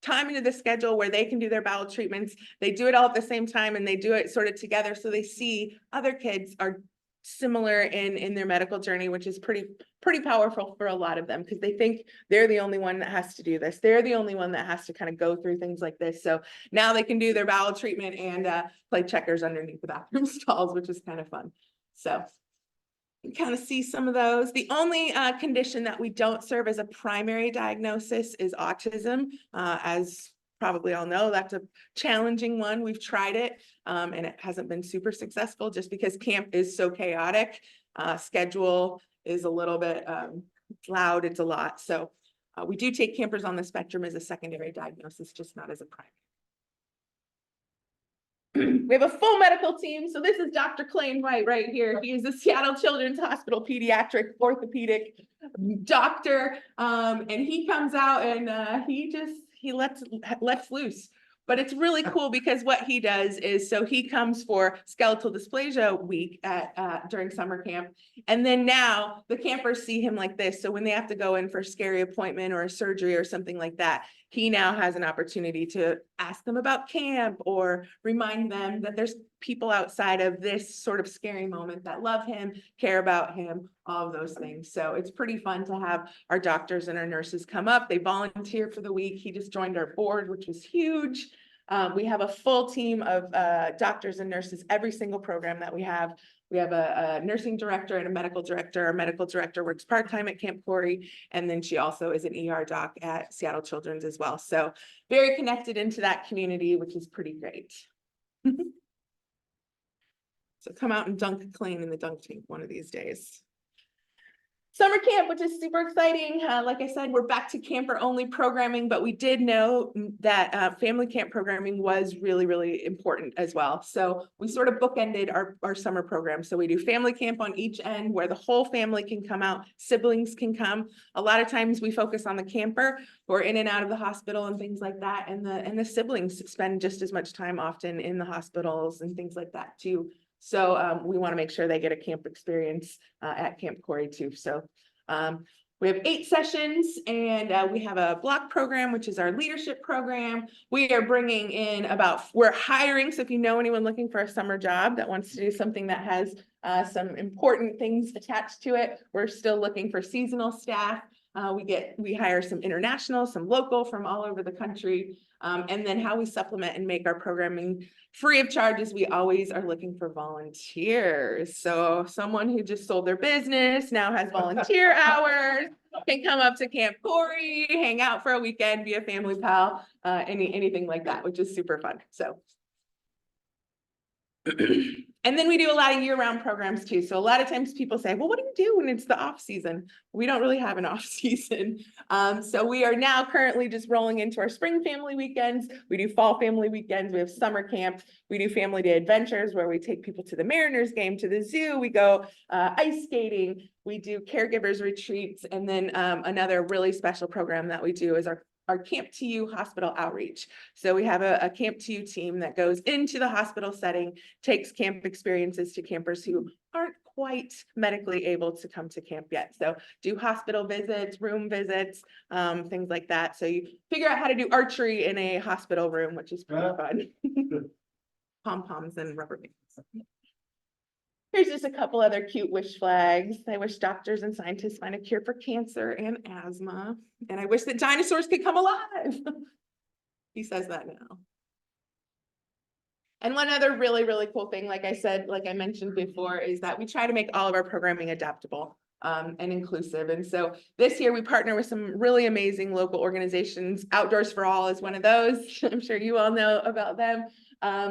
time into the schedule where they can do their bowel treatments. They do it all at the same time and they do it sort of together. So they see other kids are similar in their medical journey, which is pretty powerful for a lot of them because they think they're the only one that has to do this. They're the only one that has to kind of go through things like this. So now they can do their bowel treatment and play checkers underneath the bathroom stalls, which is kind of fun. So you kind of see some of those. The only condition that we don't serve as a primary diagnosis is autism. As probably all know, that's a challenging one. We've tried it and it hasn't been super successful just because camp is so chaotic. Schedule is a little bit loud, it's a lot. So we do take campers on the spectrum as a secondary diagnosis, just not as a primary. We have a full medical team. So this is Dr. Clayton White right here. He is the Seattle Children's Hospital pediatric orthopedic doctor. And he comes out and he lets loose. But it's really cool because what he does is, so he comes for skeletal dysplasia week at during summer camp. And then now the campers see him like this. So when they have to go in for a scary appointment or a surgery or something like that, he now has an opportunity to ask them about camp or remind them that there's people outside of this sort of scary moment that love him, care about him, all of those things. So it's pretty fun to have our doctors and our nurses come up. They volunteer for the week. He just joined our board, which was huge. We have a full team of doctors and nurses, every single program that we have. We have a nursing director and a medical director. Our medical director works part-time at Camp Corey, and then she also is an ER doc at Seattle Children's as well. So very connected into that community, which is pretty great. So come out and dunk clean in the dunk tank one of these days. Summer camp, which is super exciting. Like I said, we're back to camper only programming, but we did know that family camp programming was really, really important as well. So we sort of bookended our summer program. So we do family camp on each end where the whole family can come out, siblings can come. A lot of times we focus on the camper who are in and out of the hospital and things like that. And the siblings spend just as much time often in the hospitals and things like that too. So we want to make sure they get a camp experience at Camp Corey too. So we have 8 sessions and we have a block program, which is our leadership program. We are bringing in we're hiring. So if you know anyone looking for a summer job that wants to do something that has some important things attached to it, we're still looking for seasonal staff. We hire some international, some local from all over the country. And then how we supplement and make our programming free of charge is we always are looking for volunteers. So someone who just sold their business now has volunteer hours, can come up to Camp Corey, hang out for a weekend, be a family pal, anything like that, which is super fun. So. And then we do a lot of year-round programs too. So a lot of times people say, well, what do you do when it's the off season? We don't really have an off season. So we are now currently just rolling into our spring family weekends. We do fall family weekends. We have summer camp. We do family day adventures where we take people to the Mariners game, to the zoo. We go ice skating. We do caregivers retreats. And then another really special program that we do is our Camp TU hospital outreach. So we have a Camp TU team that goes into the hospital setting, takes camp experiences to campers who aren't quite medically able to come to camp yet. So do hospital visits, room visits, things like that. So you figure out how to do archery in a hospital room, which is pretty fun. Pom-poms and rubber bands. Here's just a couple other cute wish flags. I wish doctors and scientists find a cure for cancer and asthma. And I wish that dinosaurs could come alive. He says that now. And one other really, really cool thing, like I said, like I mentioned before, is that we try to make all of our programming adaptable and inclusive. And so this year we partner with some really amazing local organizations. Outdoors for All is one of those. I'm sure you all know about them.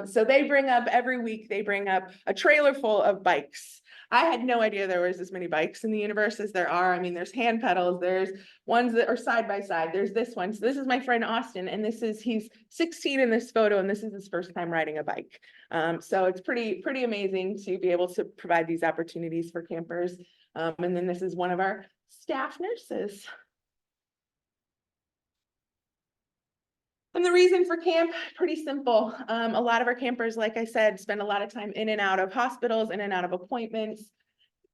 So they bring up every week, they bring up a trailer full of bikes. I had no idea there was as many bikes in the universe as there are. I mean, there's hand pedals, there's ones that are side by side. There's this one. So this is my friend Austin, and he's 16 in this photo, and this is his first time riding a bike. So it's pretty amazing to be able to provide these opportunities for campers. And then this is one of our staff nurses. And the reason for camp, pretty simple. A lot of our campers, like I said, spend a lot of time in and out of hospitals, in and out of appointments.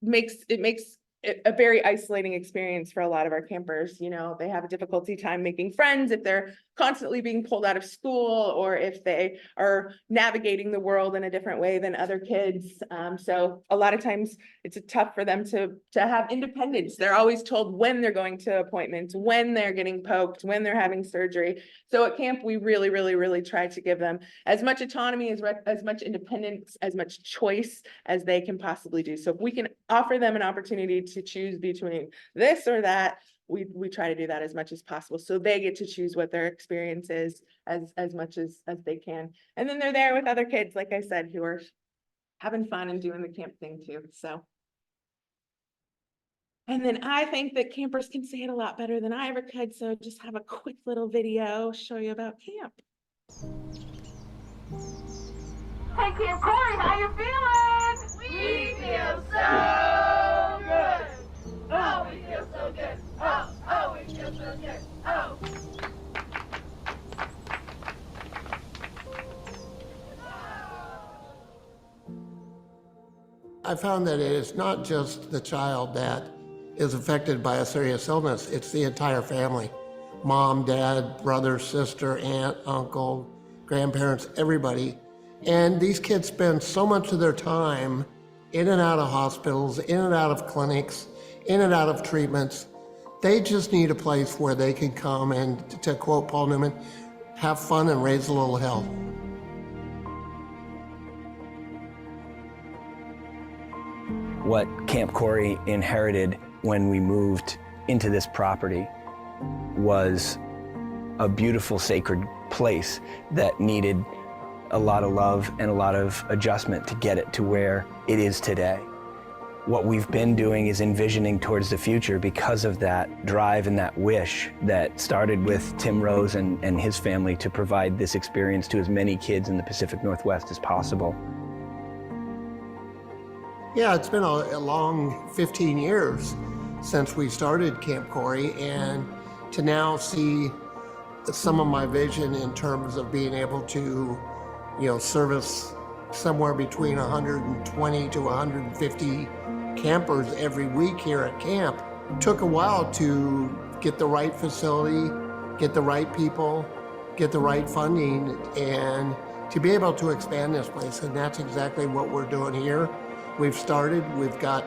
It makes a very isolating experience for a lot of our campers. You know, they have a difficulty time making friends if they're constantly being pulled out of school, or if they are navigating the world in a different way than other kids. So a lot of times it's tough for them to have independence. They're always told when they're going to appointments, when they're getting poked, when they're having surgery. So at camp, we really, really, really try to give them as much autonomy, as much independence, as much choice as they can possibly do. So if we can offer them an opportunity to choose between this or that, we try to do that as much as possible. So they get to choose what their experience is as much as they can. And then they're there with other kids, like I said, who are having fun and doing the camp thing too, so. And then I think that campers can say it a lot better than I ever could, so just have a quick little video show you about camp. Hey, Camp Corey, how you feeling? We feel so good. Oh, we feel so good. Oh, we feel so good. Oh. I found that it is not just the child that is affected by a serious illness, it's the entire family. Mom, dad, brother, sister, aunt, uncle, grandparents, everybody. And these kids spend so much of their time in and out of hospitals, in and out of clinics, in and out of treatments. They just need a place where they can come and, to quote Paul Newman, have fun and raise a little hell. What Camp Corey inherited when we moved into this property was a beautiful, sacred place that needed a lot of love and a lot of adjustment to get it to where it is today. What we've been doing is envisioning towards the future because of that drive and that wish that started with Tim Rose and his family to provide this experience to as many kids in the Pacific Northwest as possible. Yeah, it's been a long 15 years since we started Camp Corey, and to now see some of my vision in terms of being able to, service somewhere between 120 to 150 campers every week here at camp. It took a while to get the right facility, get the right people, get the right funding, and to be able to expand this place, and that's exactly what we're doing here. We've got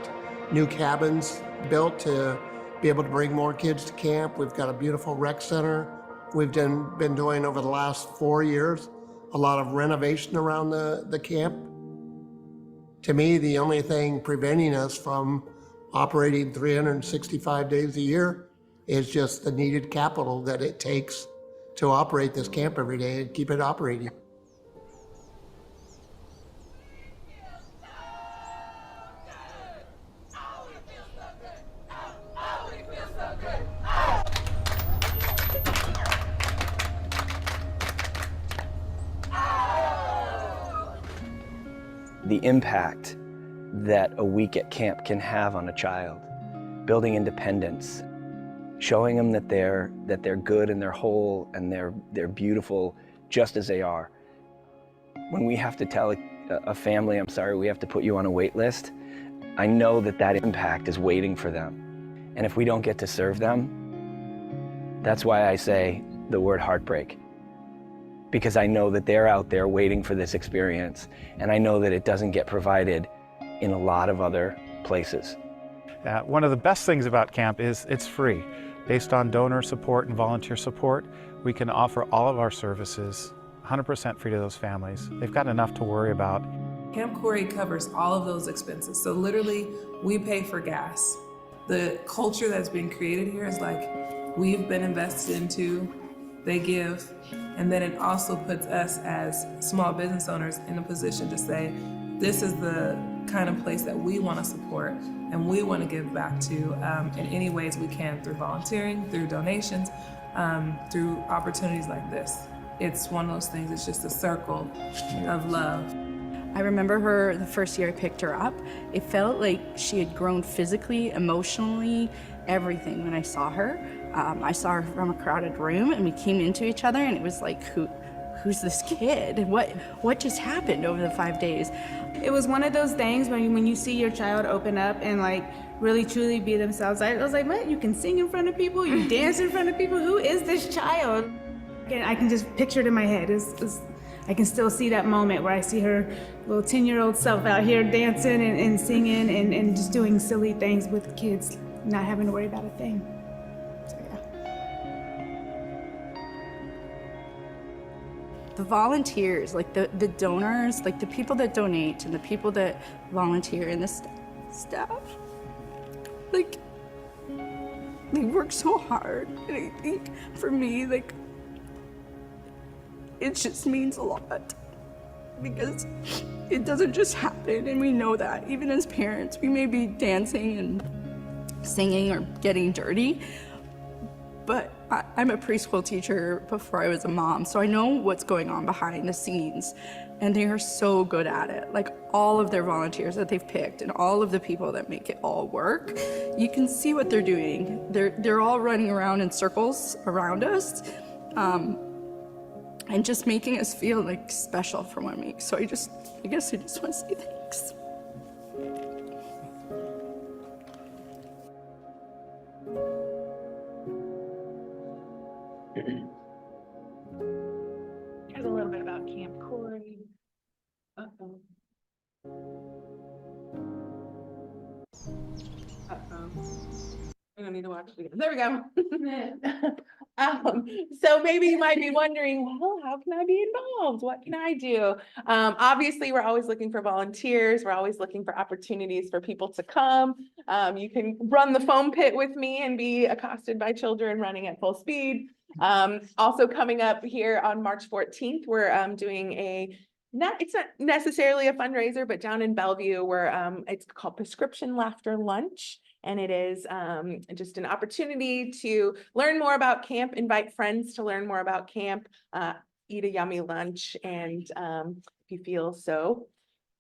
new cabins built to be able to bring more kids to camp. We've got a beautiful rec center. We've been doing over the last 4 years a lot of renovation around the camp. To me, the only thing preventing us from operating 365 days a year is just the needed capital that it takes to operate this camp every day and keep it operating. The impact that a week at camp can have on a child, building independence, showing them that they're good and they're whole and they're beautiful just as they are. When we have to tell a family, I'm sorry, we have to put you on a wait list, I know that impact is waiting for them. And if we don't get to serve them, that's why I say the word heartbreak. Because I know that they're out there waiting for this experience, and I know that it doesn't get provided in a lot of other places. One of the best things about camp is it's free. Based on donor support and volunteer support, we can offer all of our services 100% free to those families. They've got enough to worry about. Camp Corey covers all of those expenses. So literally, we pay for gas. The culture that's been created here is like, we've been invested into, they give, and then it also puts us as small business owners in a position to say, this is the kind of place that we want to support and we want to give back to in any ways we can, through volunteering, through donations, through opportunities like this. It's one of those things, it's just a circle of love. I remember her, the first year I picked her up, it felt like she had grown physically, emotionally, everything when I saw her. I saw her from a crowded room and we came into each other and it was like, who who's this kid? What just happened over the 5 days? It was one of those things when you see your child open up and like really truly be themselves. I was like, what? You can sing in front of people, you dance in front of people. Who is this child? And I can just picture it in my head. I can still see that moment where I see her little 10-year-old self out here dancing and singing and just doing silly things with kids, not having to worry about a thing. So, yeah. The volunteers, like the donors, like the people that donate and the people that volunteer and the staff, like they work so hard. And I think for me, like, it just means a lot because it doesn't just happen, and we know that. Even as parents, we may be dancing and singing or getting dirty, but I'm a preschool teacher before I was a mom, so I know what's going on behind the scenes, and they are so good at it. Like all of their volunteers that they've picked and all of the people that make it all work, you can see what they're doing. They're all running around in circles around us, and just making us feel like special for 1 week. So I guess I just want to say thanks. Here's a little bit about Camp Corey. Uh-oh. We don't need to watch it again. There we go. So maybe you might be wondering, well, how can I be involved? What can I do? Obviously, we're always looking for volunteers. We're always looking for opportunities for people to come. You can run the foam pit with me and be accosted by children running at full speed. Also coming up here on March 14th, we're doing it's not necessarily a fundraiser, but down in Bellevue, where it's called Prescription Laughter Lunch. And it is just an opportunity to learn more about camp, invite friends to learn more about camp, eat a yummy lunch. And if you feel so,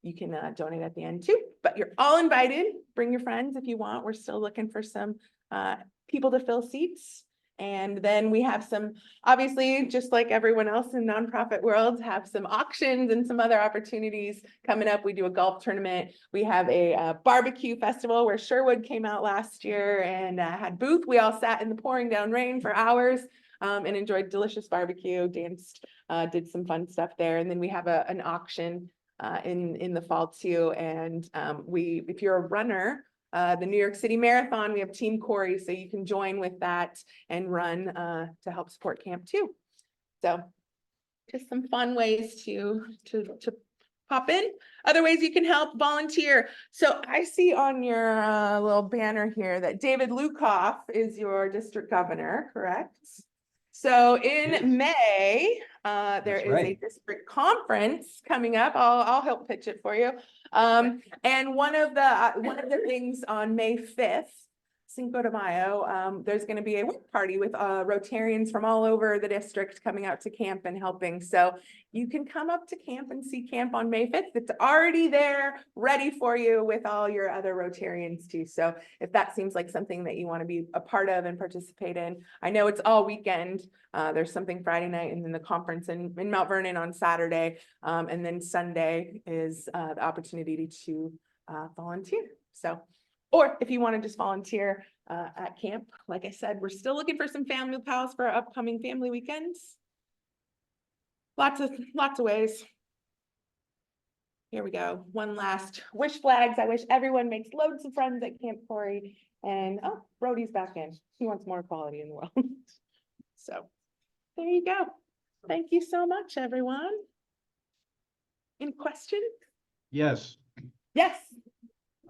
you can donate at the end too. But you're all invited. Bring your friends if you want. We're still looking for some people to fill seats. And then we have some, obviously, just like everyone else in nonprofit world, have some auctions and some other opportunities coming up. We do a golf tournament. We have a barbecue festival where Sherwood came out last year and had booth. We all sat in the pouring down rain for hours and enjoyed delicious barbecue, danced, did some fun stuff there. And then we have an auction in the fall too. And if you're a runner, the New York City Marathon, we have Team Corey, so you can join with that and run to help support camp too. So just some fun ways to pop in. Other ways you can help: volunteer. So I see on your little banner here that David Lukoff is your district governor, correct? So in May, there is a district conference coming up. I'll help pitch it for you. And one of the things on May 5th, Cinco de Mayo, there's going to be a work party with Rotarians from all over the district coming out to camp and helping. So you can come up to camp and see camp on May 5th. It's already there, ready for you with all your other Rotarians too. So if that seems like something that you want to be a part of and participate in, I know it's all weekend. There's something Friday night and then the conference in Mount Vernon on Saturday. And then Sunday is the opportunity to volunteer. So, or if you want to just volunteer at camp, like I said, we're still looking for some family pals for our upcoming family weekends. Lots of ways. Here we go. One last wish flags. I wish everyone makes loads of friends at Camp Corey. And oh, Brody's back in. He wants more equality in the world. So there you go. Thank you so much, everyone. Any questions? Yes. Yes.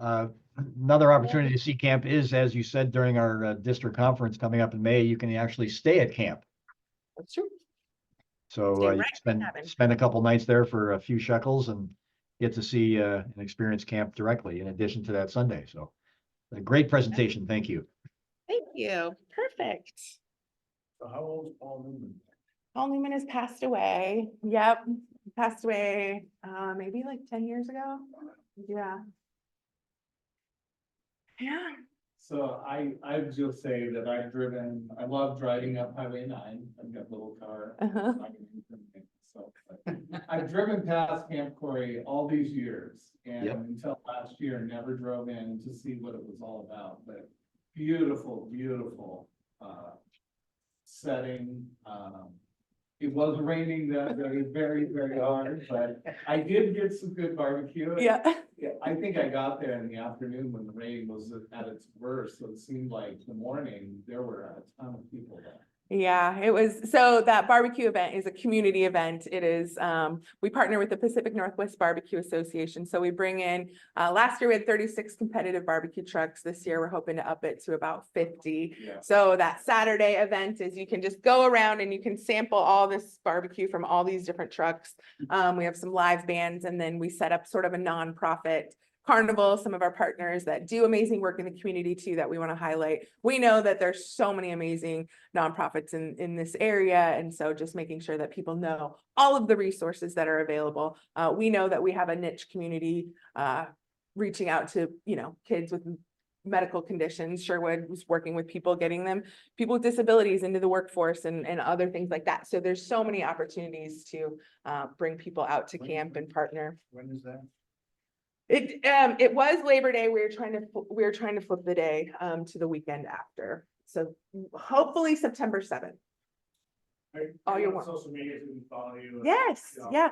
Another opportunity to see camp is, as you said, during our district conference coming up in May, you can actually stay at camp. That's true. So you can spend a couple nights there for a few shekels and get to see and experience camp directly in addition to that Sunday. So a great presentation. Thank you. Thank you. Perfect. So how old is Paul Newman? Paul Newman has passed away. Yep. Passed away maybe like 10 years ago. Yeah. Yeah. So I would just say that I love driving up Highway 9. I've got a little car. Uh-huh. So I've driven past Camp Corey all these years and Yep. until last year, never drove in to see what it was all about, but beautiful, beautiful, setting. It was raining that day very, very hard, but I did get some good barbecue. Yeah. I think I got there in the afternoon when the rain was at its worst, so it seemed like the morning, there were a ton of people there. Yeah, it was, so that barbecue event is a community event. It is, we partner with the Pacific Northwest Barbecue Association. So we bring in, last year we had 36 competitive barbecue trucks. This year, we're hoping to up it to about 50. Yeah. So that Saturday event is you can just go around and you can sample all this barbecue from all these different trucks. We have some live bands, and then we set up sort of a nonprofit carnival, some of our partners that do amazing work in the community too, that we want to highlight. We know that there's so many amazing nonprofits in this area. And so just making sure that people know all of the resources that are available. We know that we have a niche community, reaching out to, kids with medical conditions. Sherwood was working with people, getting them, people with disabilities into the workforce and other things like that. So there's so many opportunities to bring people out to camp and partner. When is that? It was Labor Day. We were trying to flip the day to the weekend after. So hopefully September 7th. All your work. Social media, we can follow you. Yes, yeah.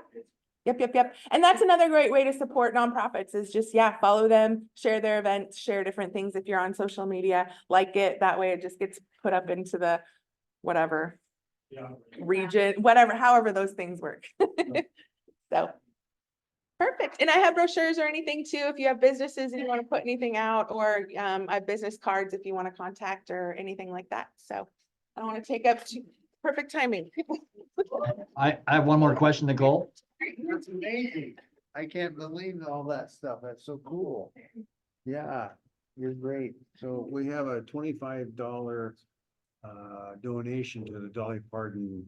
Yep. And that's another great way to support nonprofits is just, follow them, share their events, share different things. If you're on social media, like it, that way it just gets put up into the whatever region, whatever, however those things work. So. Perfect. And I have brochures or anything too, if you have businesses and you want to put anything out, or I have business cards if you want to contact or anything like that. So I don't want to take up perfect timing. I have one more question, Nicole. That's amazing. I can't believe all that stuff. That's so cool. Yeah, you're great. So we have a $25 donation to the Dolly Parton.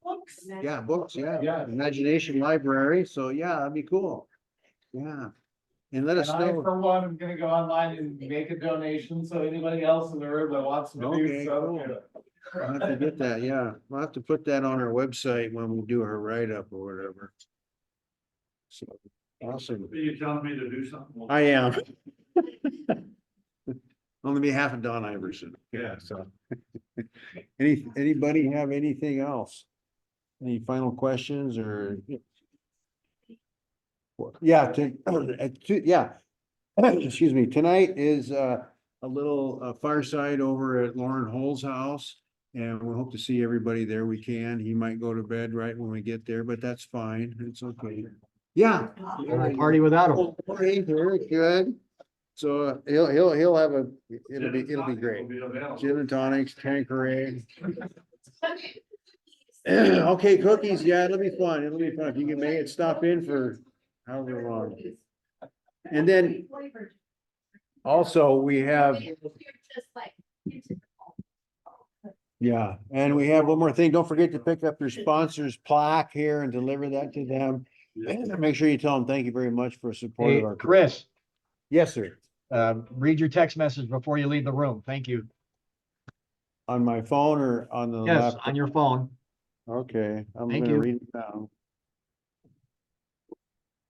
Books. Yeah, books, yeah. Yeah. Imagination Library. So yeah, that'd be cool. Yeah. And let us And I, know. for one, am gonna go online and make a donation, so anybody else in the room that wants to do Okay, so. cool. I'll have to get that, yeah. We'll have to put that on our website when we do our write-up or whatever. So, awesome. Are you telling me to do something? I am. On behalf of Don Iverson. Yeah, so. Anybody have anything else? Any final questions or? Yeah, excuse me, tonight is a little fireside over at Lauren Hull's house. And we hope to see everybody there. We can. He might go to bed right when we get there, but that's fine. It's okay. Yeah. We'll party without him. Very good. So he'll have it'll be great. Gin and tonics, Tanqueray. Okay, cookies. Yeah, it'll be fun. It'll be fun. If you can make it, stop in for however long. And then also we have. Yeah, and we have one more thing. Don't forget to pick up your sponsor's plaque here and deliver that to them. Make sure you tell them thank you very much for support Hey, of our. Chris, Yes, sir. read your text message before you leave the room. Thank you. On my phone or on the Yes, laptop? on your phone. Okay, I'm Thank gonna you. read it down.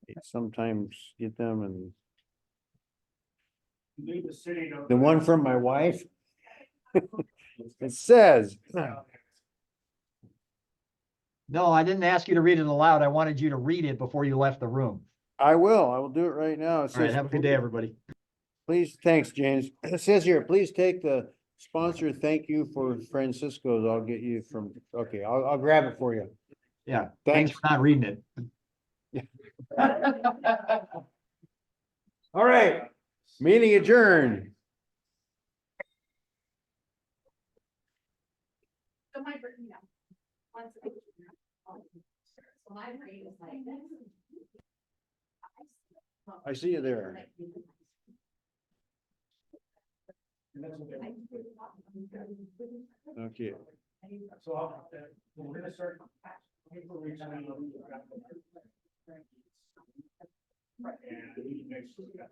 I sometimes get them and Leave the city. the one from my wife. It says, No, I didn't ask you to read it aloud. I wanted you to read it before you left the room. I will do it right now. It All right, says, have a good day, everybody. please, thanks, James. It says here, please take the sponsor, thank you for Francisco's. I'll get you from, okay, I'll grab it for you. Yeah, Thanks. thanks for not reading it. All right, meeting adjourned. So my brain, once I- so my brain is like this. I see you there. Okay. So we're gonna start. And we can make sure we got-